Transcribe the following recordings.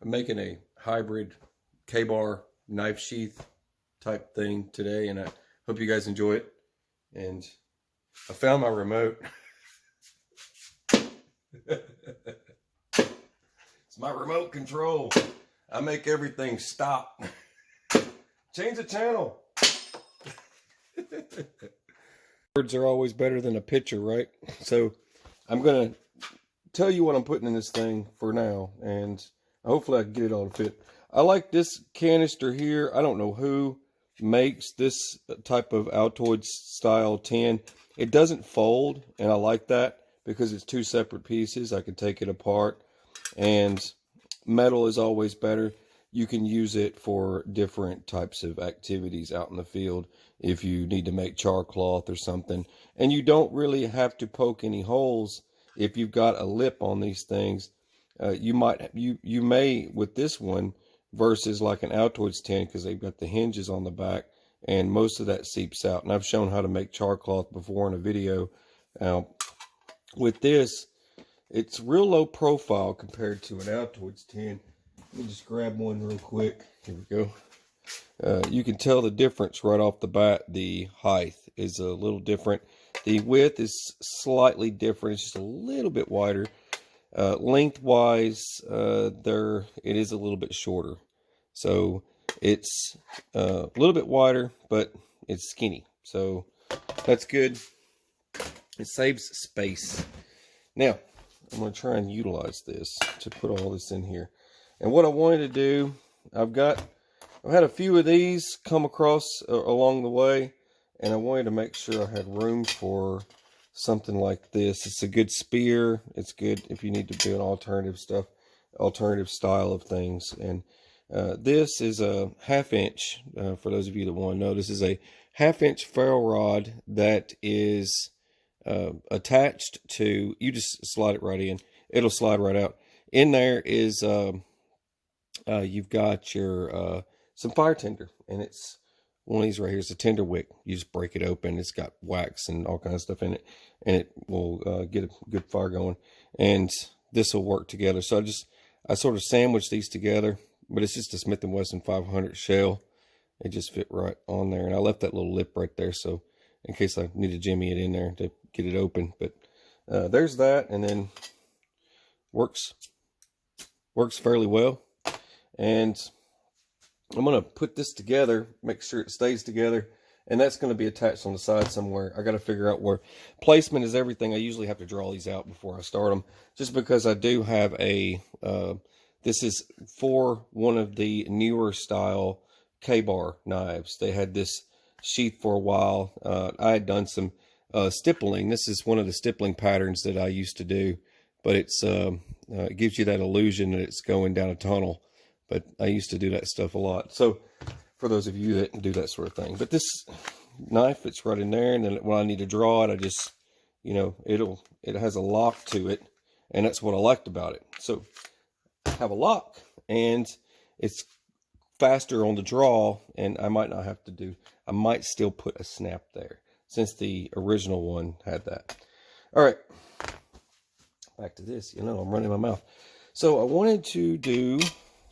I'm making a hybrid K-bar knife sheath type thing today, and I hope you guys enjoy it. And I found my remote. It's my remote control. I make everything stop. Change the channel. Words are always better than a picture, right? So I'm going to tell you what I'm putting in this thing for now, and hopefully I can get it all to fit. I like this canister here. I don't know who makes this type of Altoid style tin. It doesn't fold, and I like that because it's two separate pieces. I can take it apart, and metal is always better. You can use it for different types of activities out in the field if you need to make char cloth or something. And you don't really have to poke any holes if you've got a lip on these things. You may with this one versus like an Altoids tin, because they've got the hinges on the back and most of that seeps out. And I've shown how to make char cloth before in a video. With this, it's real low profile compared to an Altoids tin. Let me just grab one real quick. Here we go. You can tell the difference right off the bat. The height is a little different. The width is slightly different. It's just a little bit wider. Lengthwise, it is a little bit shorter. So it's a little bit wider, but it's skinny. So that's good. It saves space. Now, I'm going to try and utilize this to put all this in here. And what I wanted to do, I've had a few of these come across along the way, and I wanted to make sure I had room for something like this. It's a good spear. It's good if you need to do an alternative style of things. And this is a 1/2 inch, for those of you that want to know, this is a 1/2 inch ferrule rod that is attached to, you just slide it right in. It'll slide right out. In there is, you've got your, some fire tinder, and it's one of these right here. It's a tinder wick. You just break it open. It's got wax and all kinds of stuff in it, and it will get a good fire going. And this will work together. So I sort of sandwich these together, but it's just a Smith & Wesson 500 shell. It just fit right on there, and I left that little lip right there, so in case I need to jimmy it in there to get it open. But there's that, and then works fairly well. And I'm going to put this together, make sure it stays together, and that's going to be attached on the side somewhere. I got to figure out where. Placement is everything. I usually have to draw these out before I start them, just because I do have a, this is for one of the newer style K-bar knives. They had this sheath for a while. I had done some stippling. This is one of the stippling patterns that I used to do, but it gives you that illusion that it's going down a tunnel. But I used to do that stuff a lot. So for those of you that do that sort of thing. But this knife fits right in there, and then when I need to draw it, I just, it has a lock to it, and that's what I liked about it. So I have a lock, and it's faster on the draw, and I might still put a snap there, since the original one had that. All right, back to this. I'm running my mouth. So I wanted to do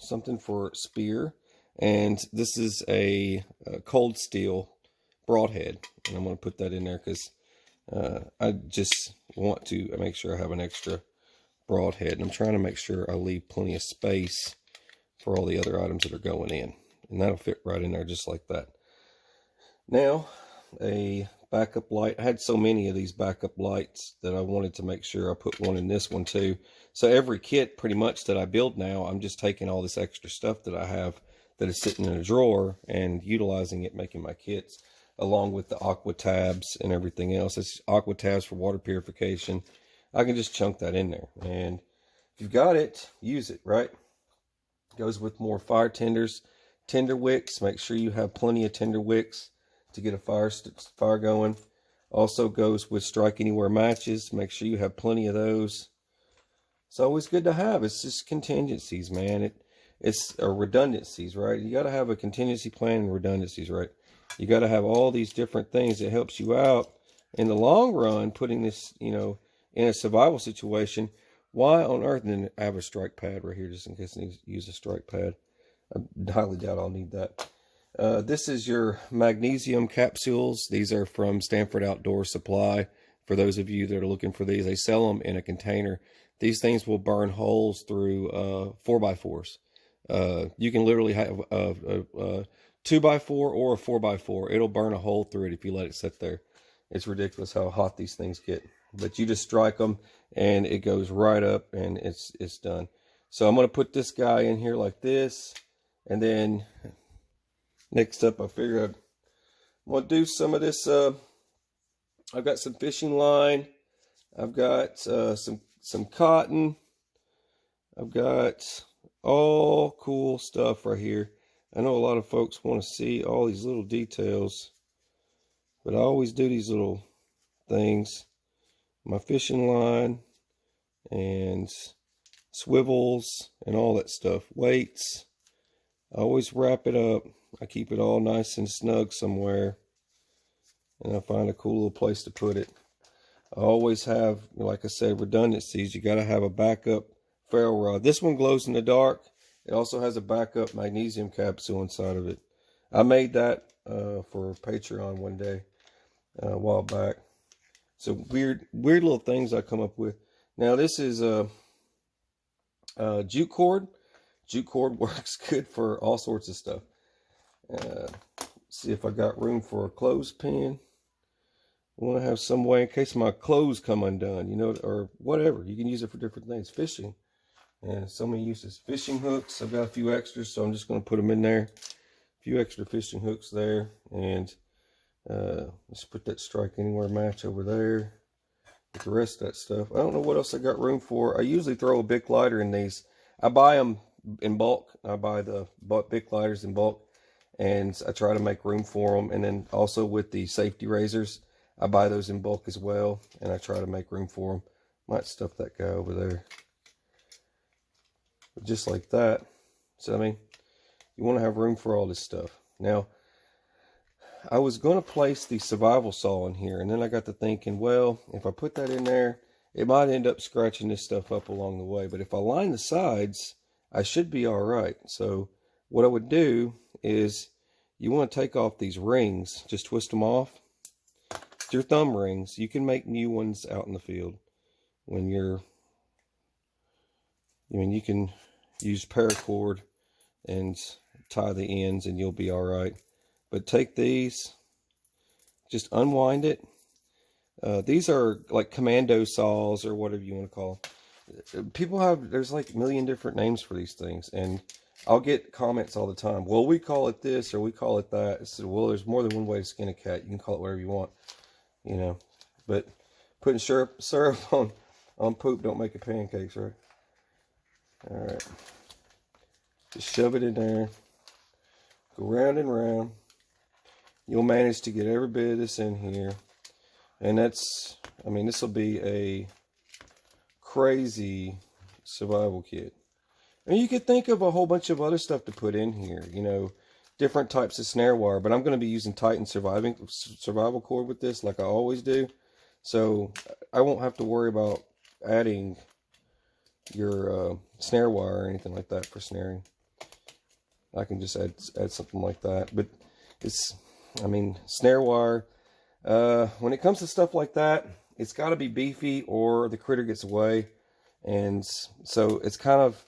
something for spear, and this is a cold steel broadhead, and I'm going to put that in there because I just want to make sure I have an extra broadhead, and I'm trying to make sure I leave plenty of space for all the other items that are going in, and that'll fit right in there just like that. Now, a backup light. I had so many of these backup lights that I wanted to make sure I put one in this one too. So every kit pretty much that I build now, I'm just taking all this extra stuff that I have that is sitting in a drawer and utilizing it, making my kits, along with the aqua tabs and everything else. It's aqua tabs for water purification. I can just chunk that in there, and if you've got it, use it, right? Goes with more fire tinders, tinder wicks. Make sure you have plenty of tinder wicks to get a fire going. Also goes with strike anywhere matches. Make sure you have plenty of those. It's always good to have. It's just contingencies, man. It's redundancies, right? You got to have a contingency plan and redundancies, right? You got to have all these different things that helps you out in the long run, putting this, in a survival situation Why on earth? And then I have a strike pad right here just in case I need to use a strike pad. I highly doubt I'll need that. This is your Magnesium Capsules. These are from Stanford Outdoor Supply. For those of you that are looking for these, they sell them in a container. These things will burn holes through 4x4s. You can literally have a 2x4 or a 4x4. It'll burn a hole through it if you let it sit there. It's ridiculous how hot these things get. But you just strike them and it goes right up and it's done. So I'm going to put this guy in here like this. And then next up, I figured I'm going to do some of this. I've got some fishing line. I've got some cotton. I've got all cool stuff right here. I know a lot of folks want to see all these little details, but I always do these little things. My fishing line and swivels and all that stuff. Weights. I always wrap it up. I keep it all nice and snug somewhere. And I find a cool little place to put it. I always have, like I said, redundancies. You got to have a backup ferrule rod. This one glows in the dark. It also has a backup magnesium capsule inside of it. I made that for Patreon one day, a while back. So weird little things I come up with. Now this is jute cord. Jute cord works good for all sorts of stuff. See if I got room for a clothespin. I want to have some way in case my clothes come undone, you know, or whatever. You can use it for different things. Fishing. And so many uses. Fishing hooks. I've got a few extras, so I'm just going to put them in there. A few extra fishing hooks there. And let's put that strike anywhere match over there. With the rest of that stuff. I don't know what else I got room for. I usually throw a Bic lighter in these. I buy them in bulk. I buy the Bic lighters in bulk. And I try to make room for them. And then also with the safety razors, I buy those in bulk as well. And I try to make room for them. Might stuff that guy over there. But just like that. So, I mean, you want to have room for all this stuff. Now, I was going to place the survival saw in here. And then I got to thinking, well, if I put that in there, it might end up scratching this stuff up along the way. But if I line the sides, I should be all right. So what I would do is you want to take off these rings. Just twist them off. Your thumb rings. You can make new ones out in the field. When you're, I mean, you can use paracord and tie the ends and you'll be all right. But take these, just unwind it. These are like commando saws or whatever you want to call them. People have, there's like a million different names for these things. And I'll get comments all the time. Well, we call it this or we call it that. I said, well, there's more than one way to skin a cat. You can call it whatever you want, you know. But putting syrup on poop don't make it pancakes, right? All right. Just shove it in there. Go round and round. You'll manage to get every bit of this in here. And that's, I mean, this will be a crazy survival kit. And you could think of a whole bunch of other stuff to put in here, you know, different types of snare wire. But I'm going to be using Titan survival cord with this like I always do. So I won't have to worry about adding your snare wire or anything like that for snaring. I can just add something like that. But it's, I mean, snare wire, when it comes to stuff like that, it's got to be beefy or the critter gets away. And so it's kind of,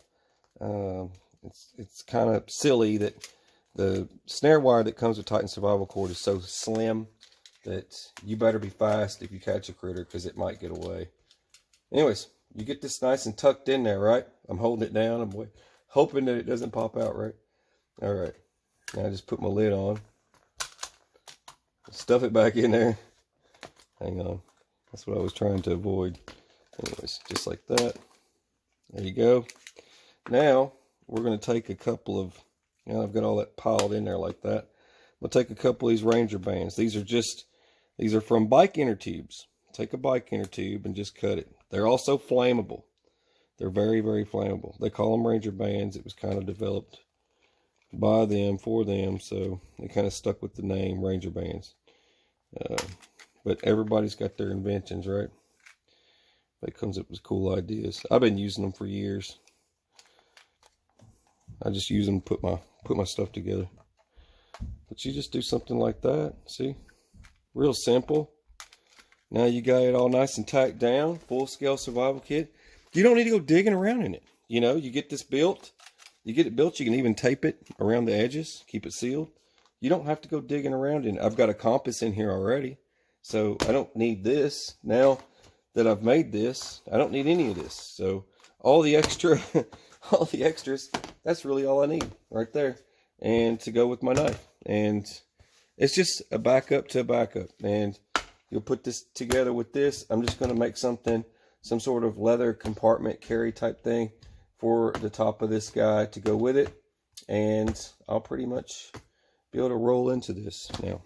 it's kind of silly that the snare wire that comes with Titan survival cord is so slim that you better be fast if you catch a critter because it might get away. Anyways, you get this nice and tucked in there, right? I'm holding it down. I'm hoping that it doesn't pop out, right? All right. Now I just put my lid on. Stuff it back in there. Hang on. That's what I was trying to avoid. Anyways, just like that. There you go. Now, we're going to take a couple of, you know, I've got all that piled in there like that. We'll take a couple of these Ranger bands. These are from bike inner tubes. Take a bike inner tube and just cut it. They're also flammable. They're very, very flammable. They call them Ranger bands. It was kind of developed by them, for them, so they kind of stuck with the name Ranger bands. But everybody's got their inventions, right? It comes up with cool ideas. I've been using them for years. I just use them to put my stuff together. But you just do something like that. See? Real simple. Now you got it all nice and tacked down. Full scale survival kit. You don't need to go digging around in it. You know, you get this built. You get it built, you can even tape it around the edges. Keep it sealed. You don't have to go digging around in it. I've got a compass in here already. So I don't need this. Now that I've made this, I don't need any of this. So all the extra, all the extras, that's really all I need right there. And to go with my knife. And it's just a backup to a backup. And you'll put this together with this. I'm just going to make something, some sort of leather compartment carry type thing for the top of this guy to go with it. And I'll pretty much be able to roll into this now.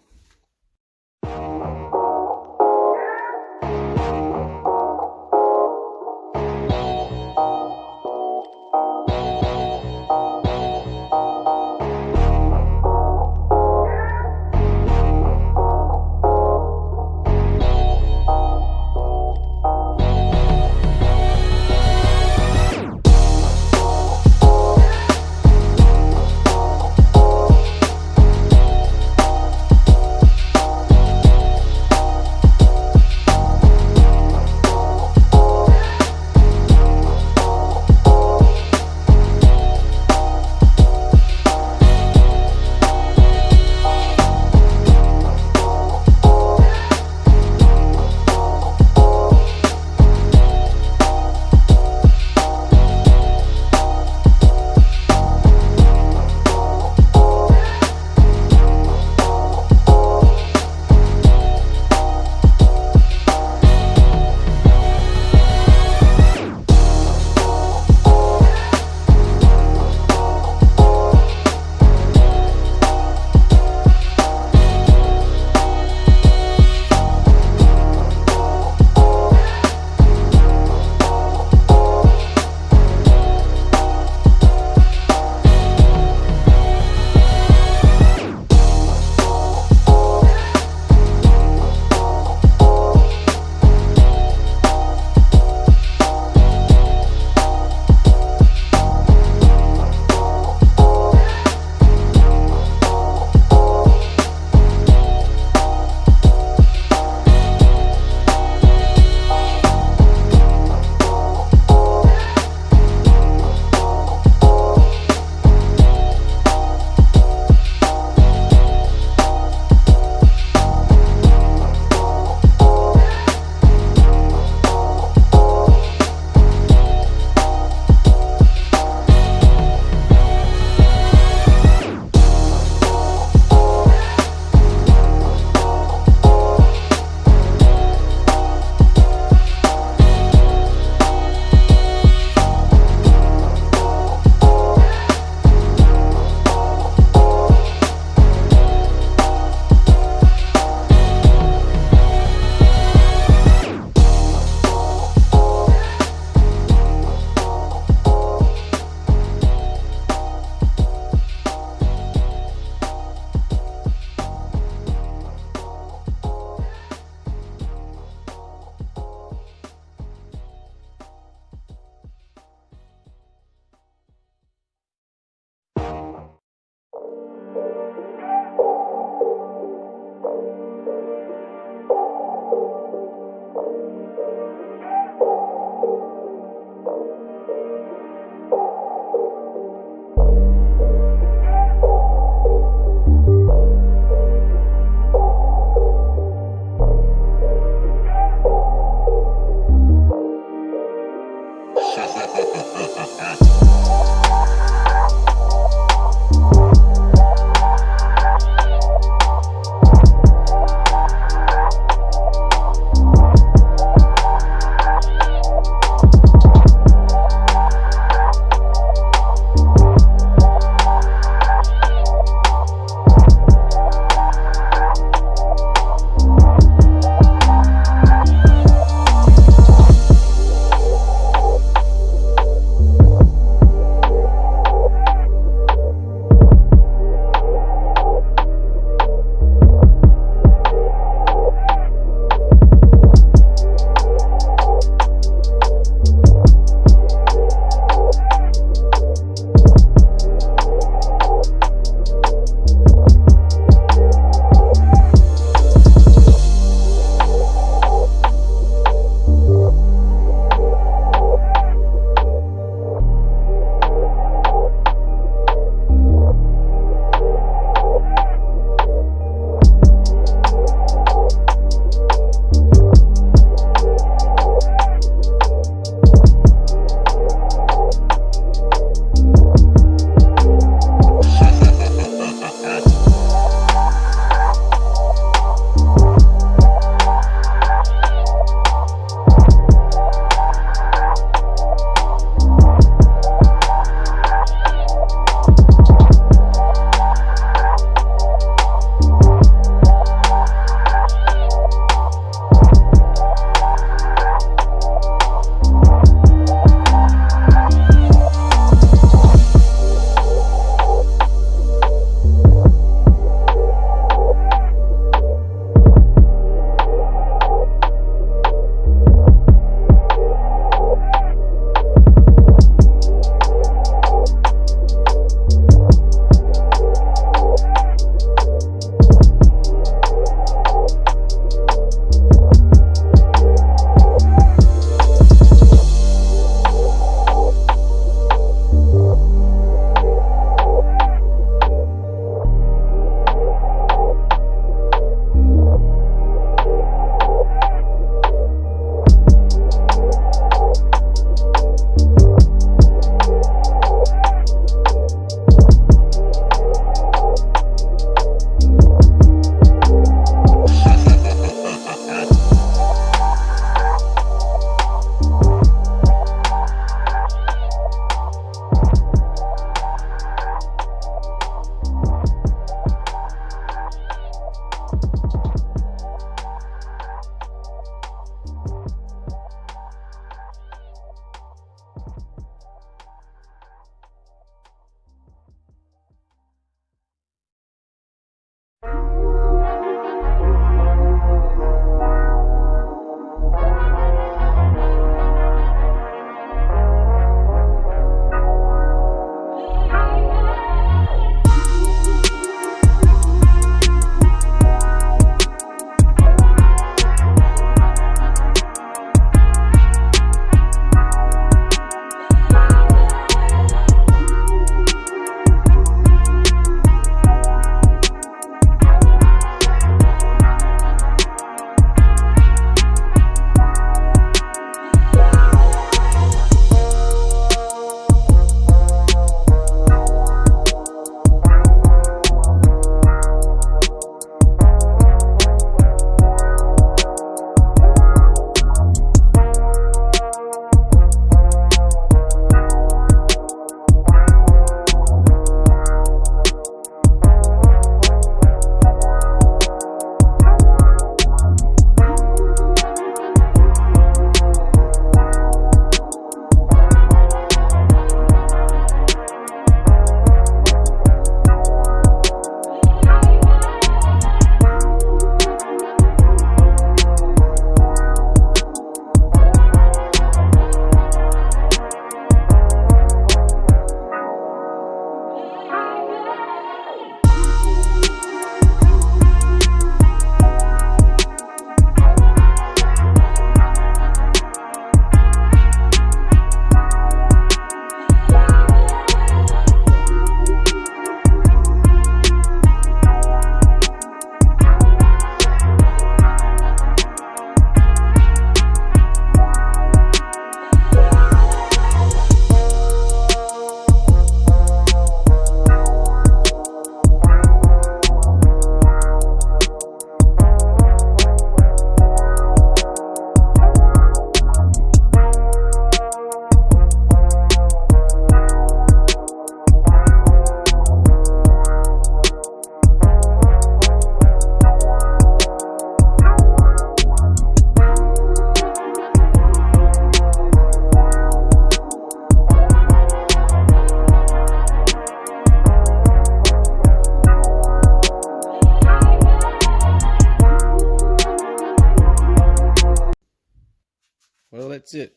that's it.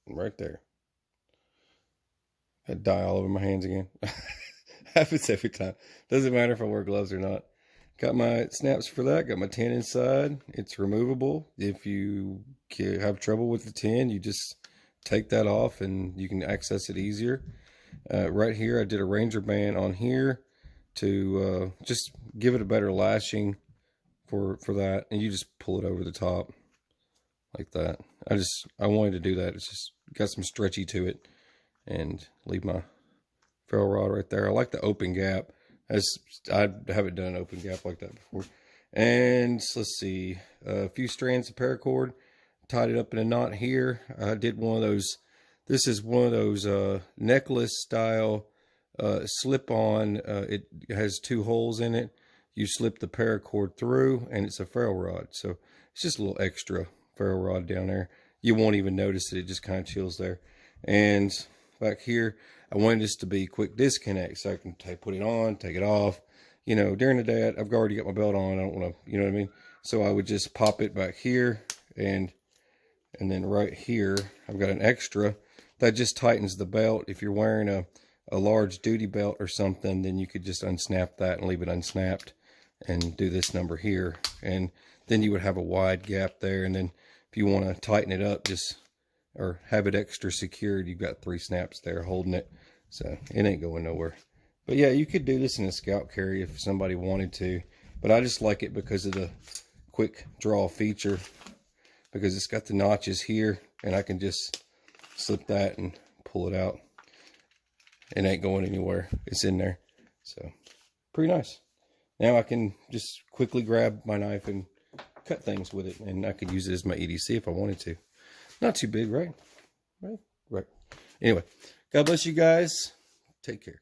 Right there. I dye all over my hands again. Happens every time. Doesn't matter if I wear gloves or not. Got my snaps for that. Got my tin inside. It's removable. If you have trouble with the tin, you just take that off and you can access it easier. Right here, I did a Ranger band on here to just give it a better lashing for that. And you just pull it over the top like that. I wanted to do that. It's just got some stretchy to it. And leave my ferrule rod right there. I like the open gap. I haven't done an open gap like that before. And let's see, a few strands of paracord, tied it up in a knot here. I did one of those. This is one of those necklace style slip-on. It has 2 holes in it. You slip the paracord through, and it's a ferrule rod. So it's just a little extra ferrule rod down there. You won't even notice it. It just kind of chills there. And back here, I wanted this to be quick disconnect, so I can put it on, take it off. You know, during the day, I've already got my belt on. I don't want to, you know what I mean? So I would just pop it back here, and then right here, I've got an extra that just tightens the belt. If you're wearing a large duty belt or something, then you could just unsnap that and leave it unsnapped and do this number here. And then you would have a wide gap there. And then if you want to tighten it up, or have it extra secured, you've got 3 snaps there holding it, so it ain't going nowhere. But yeah, you could do this in a scout carry if somebody wanted to, but I just like it because of the quick draw feature, because it's got the notches here, and I can just slip that and pull it out. It ain't going anywhere. It's in there, so pretty nice. Now I can just quickly grab my knife and cut things with it, and I could use it as my EDC if I wanted to. Not too big, right? Right. Anyway, God bless you guys. Take care.